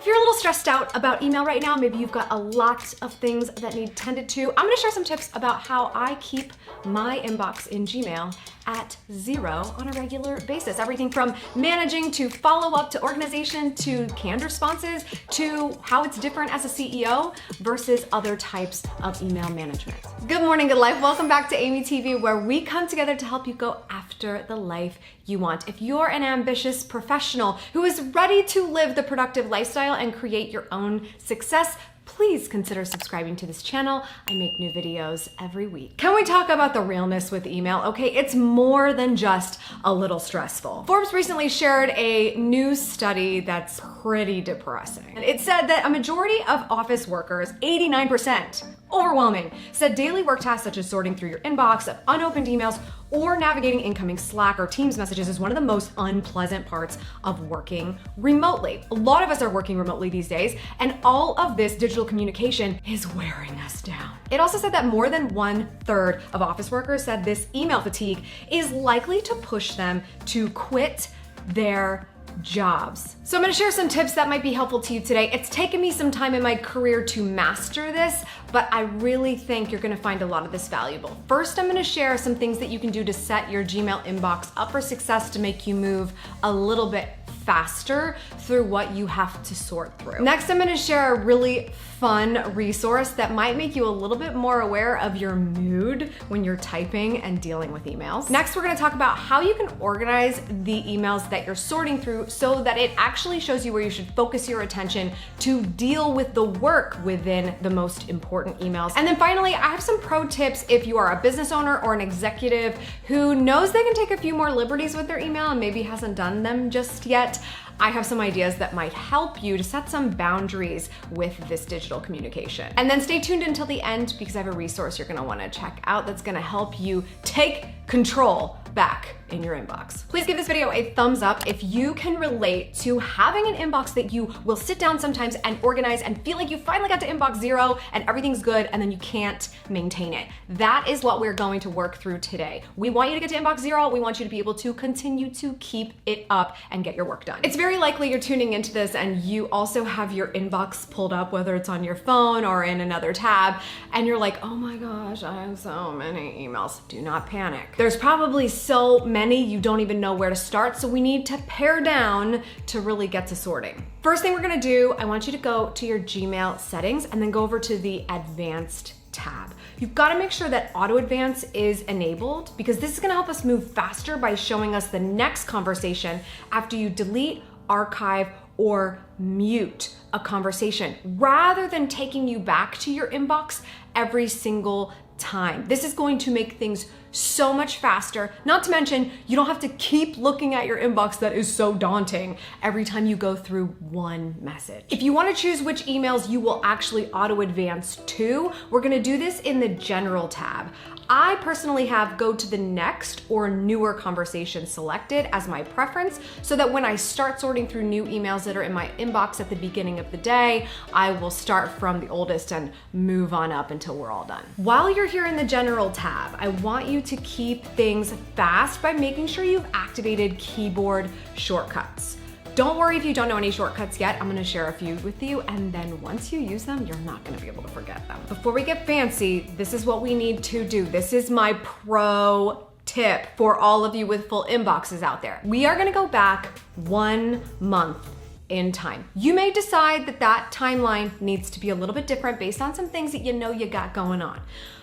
you're a little stressed out about email right now, maybe you've got a lot of things that need tended to, I'm gonna share some tips about how I keep my inbox in Gmail at 0 on a regular basis. Everything from managing to follow-up to organization to canned responses to how it's different as a CEO versus other types of email management. Good morning, good life. Welcome back to Amy TV, where we come together to help you go after the life you want. If you're an ambitious professional who is ready to live the productive lifestyle and create your own success, please consider subscribing to this channel. I make new videos every week. Can we talk about the realness with email? Okay, it's more than just a little stressful. Forbes recently shared a new study that's pretty depressing. It said that a majority of office workers, 89%, overwhelming, said daily work tasks such as sorting through your inbox of unopened emails or navigating incoming Slack or Teams messages is one of the most unpleasant parts of working remotely. A lot of us are working remotely these days, and all of this digital communication is wearing us down. It also said that more than 1/3 of office workers said this email fatigue is likely to push them to quit their jobs. So I'm gonna share some tips that might be helpful to you today. It's taken me some time in my career to master this, but I really think you're gonna find a lot of this valuable. First, I'm gonna share some things that you can do to set your Gmail inbox up for success to make you move a little bit faster through what you have to sort through. Next, I'm gonna share a really fun resource that might make you a little bit more aware of your mood when you're typing and dealing with emails. Next, we're gonna talk about how you can organize the emails that you're sorting through so that it actually shows you where you should focus your attention to deal with the work within the most important emails. And then finally, I have some pro tips if you are a business owner or an executive who knows they can take a few more liberties with their email and maybe hasn't done them just yet. I have some ideas that might help you to set some boundaries with this digital communication. And then stay tuned until the end because I have a resource you're gonna wanna check out that's gonna help you take control back in your inbox. Please give this video a thumbs up if you can relate to having an inbox that you will sit down sometimes and organize and feel like you finally got to inbox 0 and everything's good and then you can't maintain it. That is what we're going to work through today. We want you to get to inbox 0. We want you to be able to continue to keep it up and get your work done. It's very likely you're tuning into this and you also have your inbox pulled up, whether it's on your phone or in another tab, and you're like, oh my gosh, I have so many emails. Do not panic. There's probably so many you don't even know where to start, so we need to pare down to really get to sorting. First thing we're gonna do, I want you to go to your Gmail settings and then go over to the advanced tab. You've got to make sure that auto advance is enabled because this is going to help us move faster by showing us the next conversation after you delete, archive, or mute a conversation rather than taking you back to your inbox every single time. This is going to make things so much faster. Not to mention, you don't have to keep looking at your inbox that is so daunting every time you go through one message. If you want to choose which emails you will actually auto advance to, we're going to do this in the general tab. I personally have go to the next or newer conversation selected as my preference so that when I start sorting through new emails that are in my inbox at the beginning of the day, I will start from the oldest and move on up until we're all done. While you're here in the general tab, I want you to keep things fast by making sure you've activated keyboard shortcuts. Don't worry if you don't know any shortcuts yet. I'm gonna share a few with you, and then once you use them, you're not gonna be able to forget them. Before we get fancy, this is what we need to do. This is my pro tip for all of you with full inboxes out there. We are gonna go back 1 month in time. You may decide that that timeline needs to be a little bit different based on some things that you know you got going on.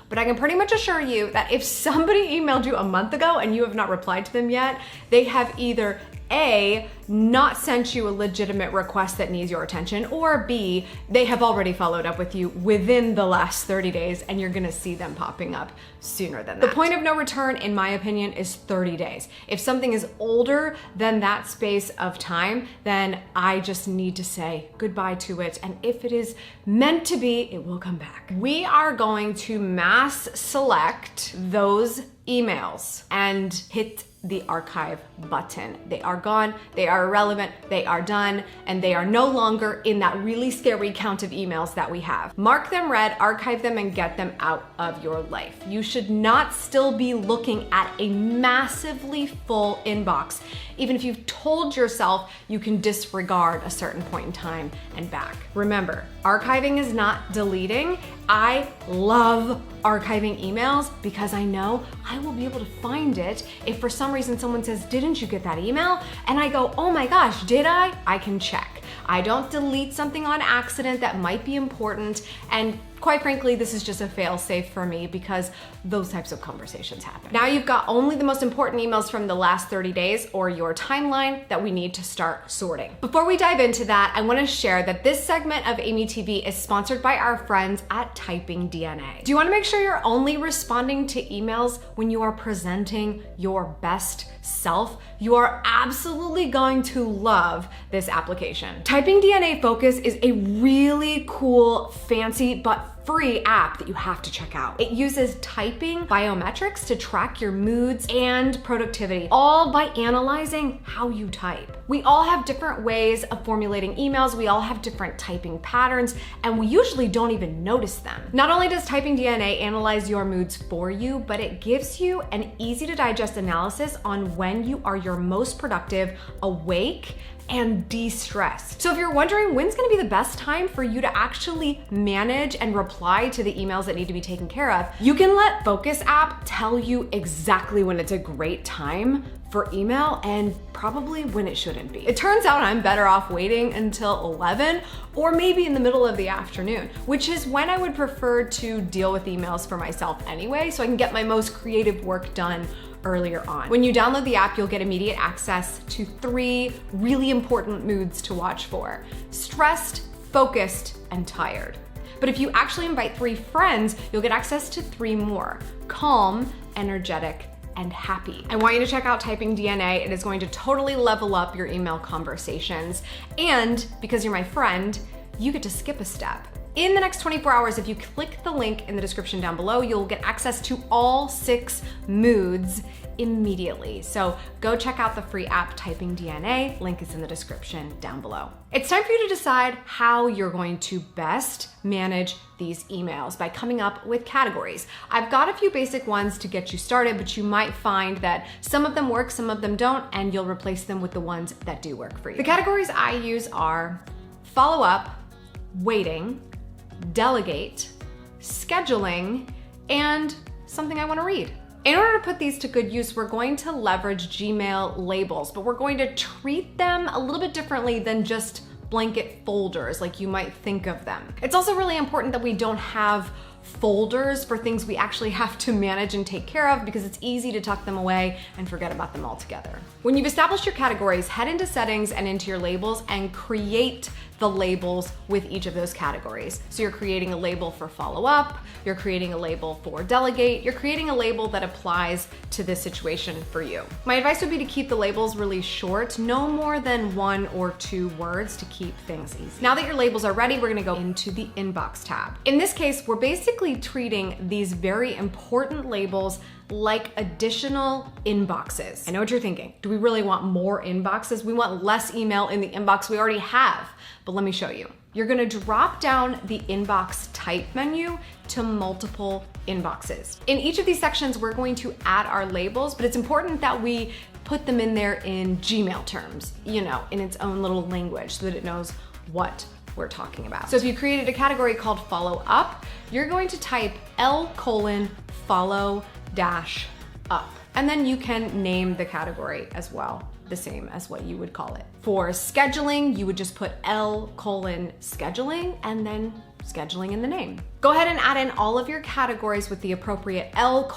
But I can pretty much assure you that if somebody emailed you a month ago and you have not replied to them yet, they have either A, not sent you a legitimate request that needs your attention, or B, they have already followed up with you within the last 30 days and you're gonna see them popping up sooner than that. The point of no return, in my opinion, is 30 days. If something is older than that space of time, then I just need to say goodbye to it. And if it is meant to be, it will come back. We are going to mass select those emails and hit the archive button. They are gone, they are irrelevant, they are done, and they are no longer in that really scary count of emails that we have. Mark them red, archive them, and get them out of your life. You should not still be looking at a massively full inbox, even if you've told yourself you can disregard a certain point in time and back. Remember, archiving is not deleting. I love archiving emails because I know I will be able to find it if for some reason someone says, "Didn't you get that email?" And I go, "Oh my gosh, did I?" I can check. I don't delete something on accident that might be important, and quite frankly, this is just a fail-safe for me because those types of conversations happen. Now you've got only the most important emails from the last 30 days or your timeline that we need to start sorting. Before we dive into that, I want to share that this segment of Amy TV is sponsored by our friends at Typing DNA. Do you want to make sure you're only responding to emails when you are presenting your best self? You are absolutely going to love this application. Typing DNA Focus is a really cool, fancy, but free app that you have to check out. It uses typing biometrics to track your moods and productivity, all by analyzing how you type. We all have different ways of formulating emails, we all have different typing patterns, and we usually don't even notice them. Not only does Typing DNA analyze your moods for you, but it gives you an easy to digest analysis on when you are your most productive, awake, and de-stressed. So if you're wondering when's gonna be the best time for you to actually manage and reply to the emails that need to be taken care of, you can let Focus app tell you exactly when it's a great time for email and probably when it shouldn't be. It turns out I'm better off waiting until 11 or maybe in the middle of the afternoon, which is when I would prefer to deal with emails for myself anyway, so I can get my most creative work done earlier on. When you download the app, you'll get immediate access to 3 really important moods to watch for: stressed, focused, and tired. But if you actually invite 3 friends, you'll get access to 3 more: calm, energetic, and happy. I want you to check out Typing DNA. It is going to totally level up your email conversations. And because you're my friend, you get to skip a step. In the next 24 hours, if you click the link in the description down below, you'll get access to all 6 moods immediately. So go check out the free app Typing DNA. Link is in the description down below. It's time for you to decide how you're going to best manage these emails by coming up with categories. I've got a few basic ones to get you started, but you might find that some of them work, some of them don't, and you'll replace them with the ones that do work for you. The categories I use are follow up, waiting, delegate, scheduling, and something I want to read. In order to put these to good use, we're going to leverage Gmail labels, but we're going to treat them a little bit differently than just blanket folders like you might think of them. It's also really important that we don't have folders for things we actually have to manage and take care of because it's easy to tuck them away and forget about them altogether. When you've established your categories, head into settings and into your labels and create the labels with each of those categories. So you're creating a label for follow up, you're creating a label for delegate, you're creating a label that applies to this situation for you. My advice would be to keep the labels really short, no more than 1 or 2 words to keep things easy. Now that your labels are ready, we're gonna go into the inbox tab. In this case, we're basically treating these very important labels like additional inboxes. I know what you're thinking. Do we really want more inboxes? We want less email in the inbox we already have, but let me show you. You're gonna drop down the inbox type menu to multiple inboxes. In each of these sections, we're going to add our labels, but it's important that we put them in there in Gmail terms, you know, in its own little language so that it knows what we're talking about. So if you created a category called follow up, you're going to type L:follow-up. And then you can name the category as well, the same as what you would call it. For scheduling, you would just put L:scheduling and then scheduling in the name. Go ahead and add in all of your categories with the appropriate L:,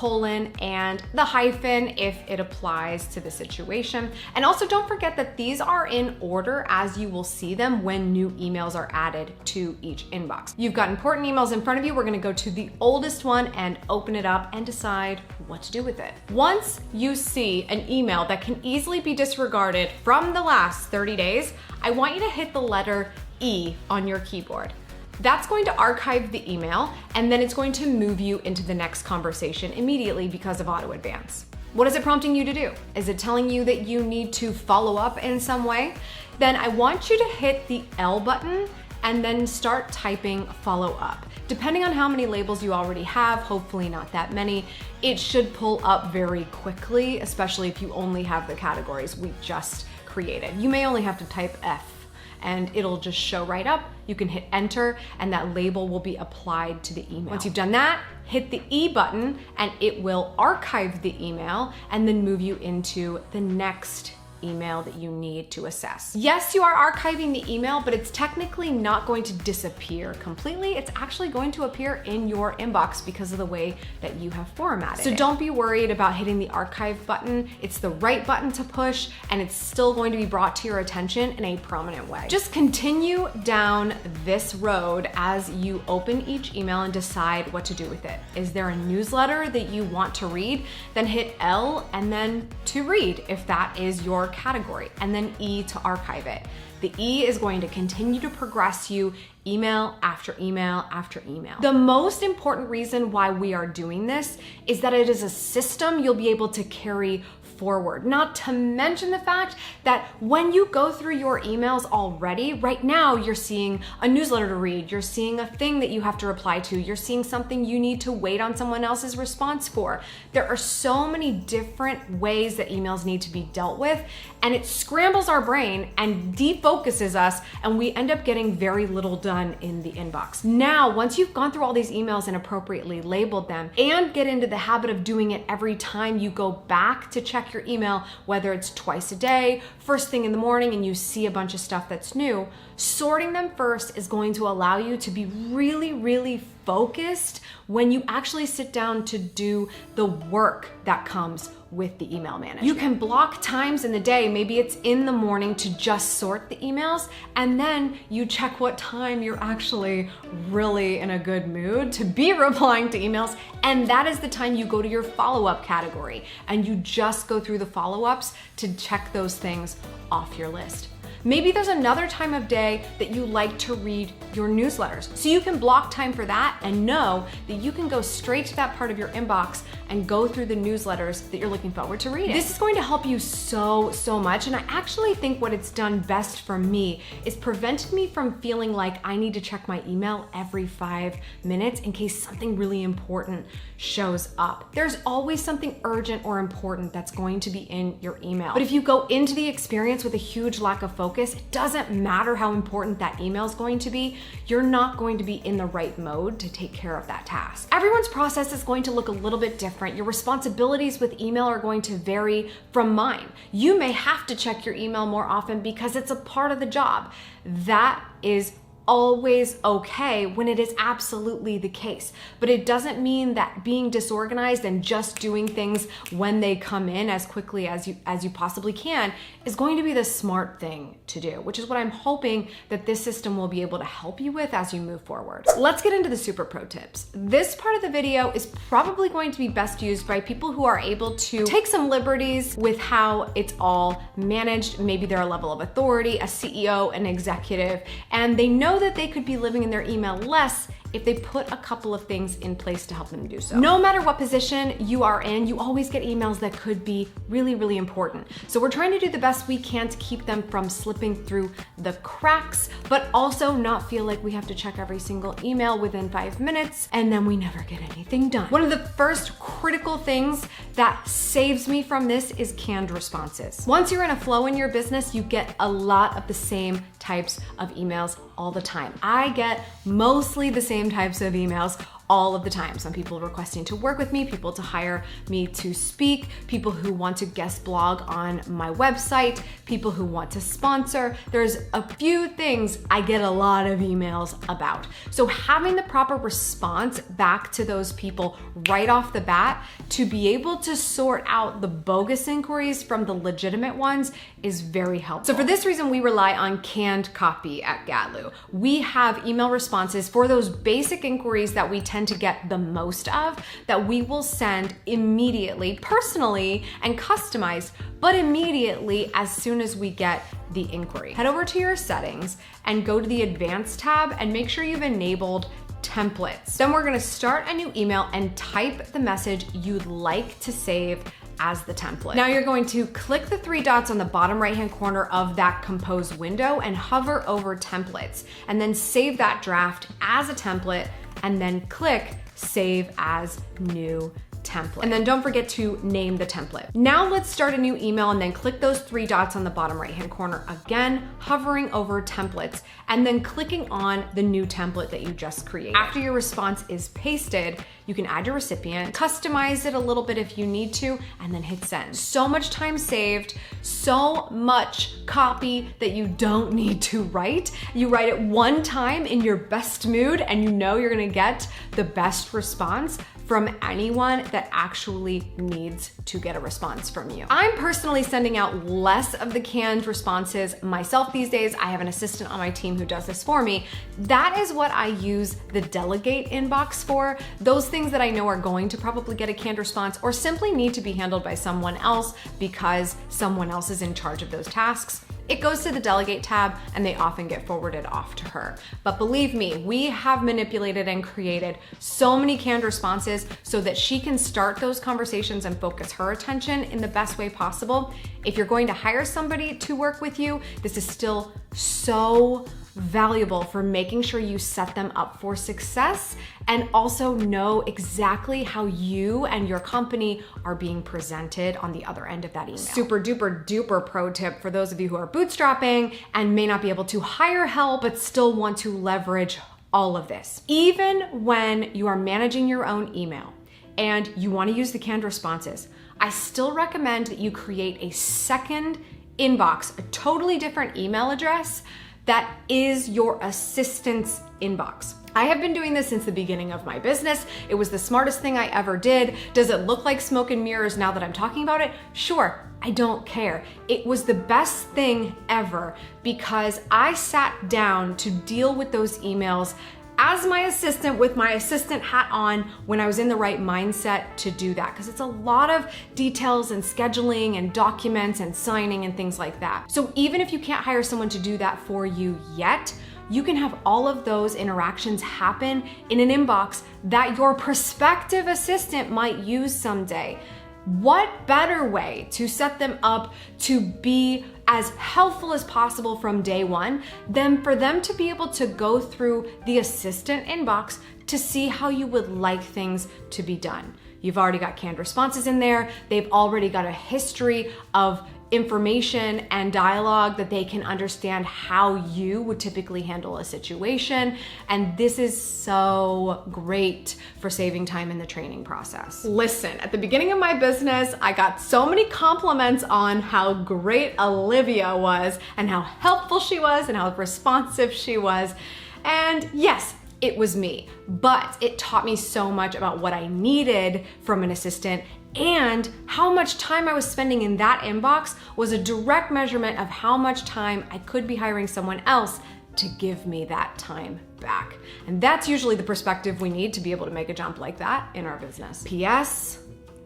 and the hyphen if it applies to the situation. And also don't forget that these are in order as you will see them when new emails are added to each inbox. You've got important emails in front of you. We're gonna go to the oldest one and open it up and decide what to do with it. Once you see an email that can easily be disregarded from the last 30 days, I want you to hit the letter E on your keyboard. That's going to archive the email, and then it's going to move you into the next conversation immediately because of auto advance. What is it prompting you to do? Is it telling you that you need to follow up in some way? Then I want you to hit the L button and then start typing follow up. Depending on how many labels you already have, hopefully not that many, it should pull up very quickly, especially if you only have the categories we just created. You may only have to type F and it'll just show right up. You can hit enter and that label will be applied to the email. Once you've done that, hit the E button and it will archive the email and then move you into the next email that you need to assess. Yes, you are archiving the email, but it's technically not going to disappear completely. It's actually going to appear in your inbox because of the way that you have formatted it. So don't be worried about hitting the archive button. It's the right button to push and it's still going to be brought to your attention in a prominent way. Just continue down this road as you open each email and decide what to do with it. Is there a newsletter that you want to read? Then hit L and then to read if that is your category, and then E to archive it. The E is going to continue to progress you email after email after email. The most important reason why we are doing this is that it is a system you'll be able to carry forward. Not to mention the fact that when you go through your emails already, right now you're seeing a newsletter to read, you're seeing a thing that you have to reply to, you're seeing something you need to wait on someone else's response for. There are so many different ways that emails need to be dealt with, and it scrambles our brain and defocuses us, and we end up getting very little done in the inbox. Now, once you've gone through all these emails and appropriately labeled them and get into the habit of doing it every time you go back to check your email, whether it's twice a day, first thing in the morning, and you see a bunch of stuff that's new, sorting them first is going to allow you to be really, really focused when you actually sit down to do the work that comes with the email management. You can block times in the day, maybe it's in the morning, to just sort the emails, and then you check what time you're actually really in a good mood to be replying to emails, and that is the time you go to your follow-up category, and you just go through the follow-ups to check those things off your list. Maybe there's another time of day that you like to read your newsletters. So you can block time for that and know that you can go straight to that part of your inbox and go through the newsletters that you're looking forward to reading. This is going to help you so much. And I actually think what it's done best for me is prevented me from feeling like I need to check my email every 5 minutes in case something really important shows up. There's always something urgent or important that's going to be in your email. But if you go into the experience with a huge lack of focus, it doesn't matter how important that email is going to be, you're not going to be in the right mode to take care of that task. Everyone's process is going to look a little bit different. Your responsibilities with email are going to vary from mine. You may have to check your email more often because it's a part of the job. That is always okay when it is absolutely the case. But it doesn't mean that being disorganized and just doing things when they come in as quickly as you possibly can is going to be the smart thing to do, which is what I'm hoping that this system will be able to help you with as you move forward. Let's get into the super pro tips. This part of the video is probably going to be best used by people who are able to take some liberties with how it's all managed. Maybe they're a level of authority, a CEO, an executive, and they know that they could be living in their email less if they put a couple of things in place to help them do so. No matter what position you are in, you always get emails that could be really, really important. So we're trying to do the best we can to keep them from slipping through the cracks, but also not feel like we have to check every single email within 5 minutes and then we never get anything done. One of the first critical things that saves me from this is canned responses. Once you're in a flow in your business, you get a lot of the same types of emails all the time. I get mostly the same types of emails all of the time. Some people requesting to work with me, people to hire me to speak, people who want to guest blog on my website, people who want to sponsor. There's a few things I get a lot of emails about. So having the proper response back to those people right off the bat to be able to sort out the bogus inquiries from the legitimate ones is very helpful. So for this reason, we rely on canned copy at Gatlu. We have email responses for those basic inquiries that we tend to get the most of, that we will send immediately, personally and customized, but immediately as soon as we get the inquiry. Head over to your settings and go to the advanced tab and make sure you've enabled templates. Then we're gonna start a new email and type the message you'd like to save as the template. Now you're going to click the three dots on the bottom right-hand corner of that compose window and hover over templates, and then save that draft as a template, and then click save as new template. And then don't forget to name the template. Now let's start a new email, and then click those three dots on the bottom right-hand corner again, hovering over templates, and then clicking on the new template that you just created. After your response is pasted, you can add your recipient, customize it a little bit if you need to, and then hit send. So much time saved, so much copy that you don't need to write. You write it one time in your best mood, and you know you're gonna get the best response from anyone that actually needs to get a response from you. I'm personally sending out less of the canned responses myself these days. I have an assistant on my team who does this for me. That is what I use the delegate inbox for. Those things that I know are going to probably get a canned response or simply need to be handled by someone else because someone else is in charge of those tasks. It goes to the delegate tab, and they often get forwarded off to her. But believe me, we have manipulated and created so many canned responses so that she can start those conversations and focus her attention in the best way possible. If you're going to hire somebody to work with you, this is still so valuable for making sure you set them up for success and also know exactly how you and your company are being presented on the other end of that email. Super duper duper pro tip for those of you who are bootstrapping and may not be able to hire help but still want to leverage all of this. Even when you are managing your own email and you want to use the canned responses, I still recommend that you create a second inbox, a totally different email address that is your assistant's inbox. I have been doing this since the beginning of my business. It was the smartest thing I ever did. Does it look like smoke and mirrors now that I'm talking about it? Sure, I don't care. It was the best thing ever because I sat down to deal with those emails as my assistant with my assistant hat on when I was in the right mindset to do that, because it's a lot of details and scheduling and documents and signing and things like that. So even if you can't hire someone to do that for you yet, you can have all of those interactions happen in an inbox that your prospective assistant might use someday. What better way to set them up to be as helpful as possible from day one than for them to be able to go through the assistant inbox to see how you would like things to be done. You've already got canned responses in there. They've already got a history of information and dialogue that they can understand how you would typically handle a situation. And this is so great for saving time in the training process. Listen, at the beginning of my business, I got so many compliments on how great Olivia was and how helpful she was and how responsive she was. And yes, it was me, but it taught me so much about what I needed from an assistant, and how much time I was spending in that inbox was a direct measurement of how much time I could be hiring someone else to give me that time back. And that's usually the perspective we need to be able to make a jump like that in our business. P.S.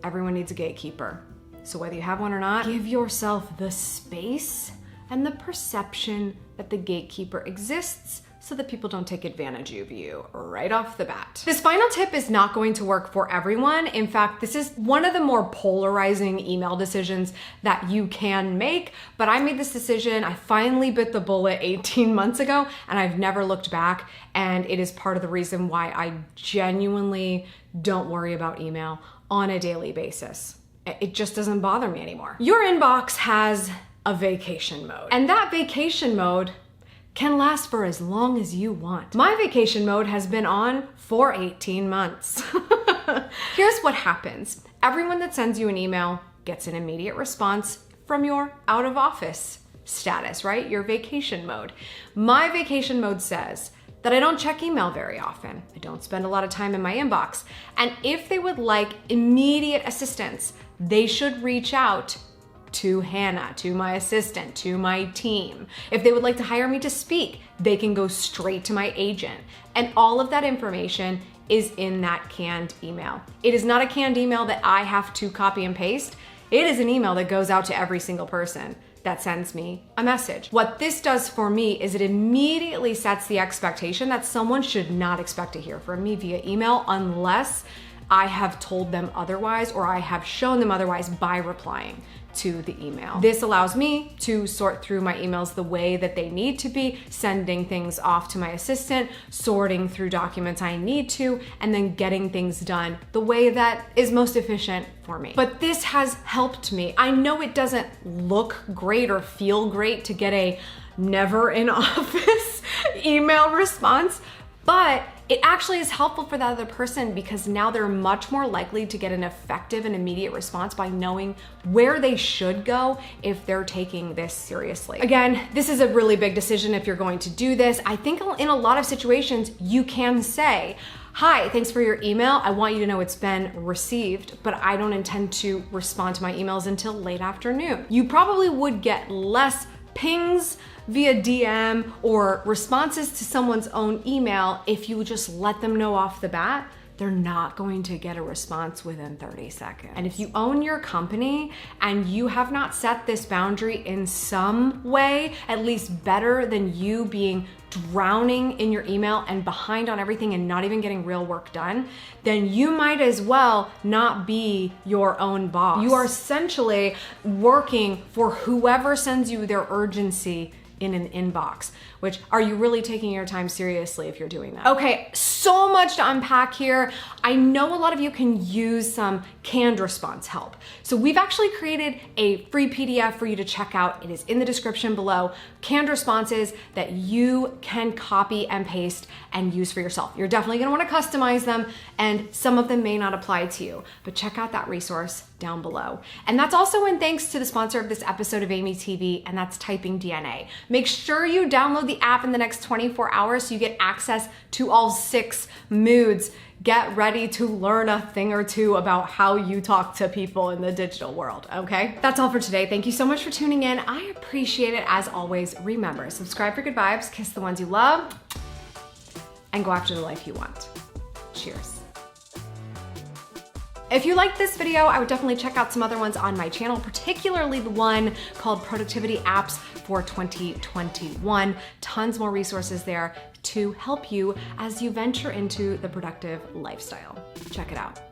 Everyone needs a gatekeeper. So whether you have one or not, give yourself the space and the perception that the gatekeeper exists so that people don't take advantage of you right off the bat. This final tip is not going to work for everyone. In fact, this is one of the more polarizing email decisions that you can make, but I made this decision. I finally bit the bullet 18 months ago, and I've never looked back, and it is part of the reason why I genuinely don't worry about email on a daily basis. It just doesn't bother me anymore. Your inbox has a vacation mode, and that vacation mode can last for as long as you want. My vacation mode has been on for 18 months. Here's what happens. Everyone that sends you an email gets an immediate response from your out of office status, right? Your vacation mode. My vacation mode says that I don't check email very often. I don't spend a lot of time in my inbox. And if they would like immediate assistance, they should reach out to Hannah, to my assistant, to my team. If they would like to hire me to speak, they can go straight to my agent. And all of that information is in that canned email. It is not a canned email that I have to copy and paste. It is an email that goes out to every single person that sends me a message. What this does for me is it immediately sets the expectation that someone should not expect to hear from me via email unless I have told them otherwise or I have shown them otherwise by replying to the email. This allows me to sort through my emails the way that they need to be, sending things off to my assistant, sorting through documents I need to, and then getting things done the way that is most efficient for me. But this has helped me. I know it doesn't look great or feel great to get a never in office email response, but it actually is helpful for that other person because now they're much more likely to get an effective and immediate response by knowing where they should go if they're taking this seriously. Again, this is a really big decision if you're going to do this. I think in a lot of situations, you can say, hi, thanks for your email. I want you to know it's been received, but I don't intend to respond to my emails until late afternoon. You probably would get less pings via DM or responses to someone's own email if you just let them know off the bat they're not going to get a response within 30 seconds. And if you own your company and you have not set this boundary in some way, at least better than you being drowning in your email and behind on everything and not even getting real work done, then you might as well not be your own boss. You are essentially working for whoever sends you their urgency in an inbox, which are you really taking your time seriously if you're doing that? Okay, so much to unpack here. I know a lot of you can use some canned response help. So we've actually created a free PDF for you to check out. It is in the description below. Canned responses that you can copy and paste and use for yourself. You're definitely gonna wanna customize them and some of them may not apply to you, but check out that resource down below. And that's also in thanks to the sponsor of this episode of Amy TV, and that's Typing DNA. Make sure you download the app in the next 24 hours so you get access to all 6 moods. Get ready to learn a thing or two about how you talk to people in the digital world, okay? That's all for today. Thank you so much for tuning in. I appreciate it as always. Remember, subscribe for good vibes, kiss the ones you love, and go after the life you want. Cheers. If you liked this video, I would definitely check out some other ones on my channel, particularly the one called Productivity Apps for 2021. Tons more resources there to help you as you venture into the productive lifestyle. Check it out.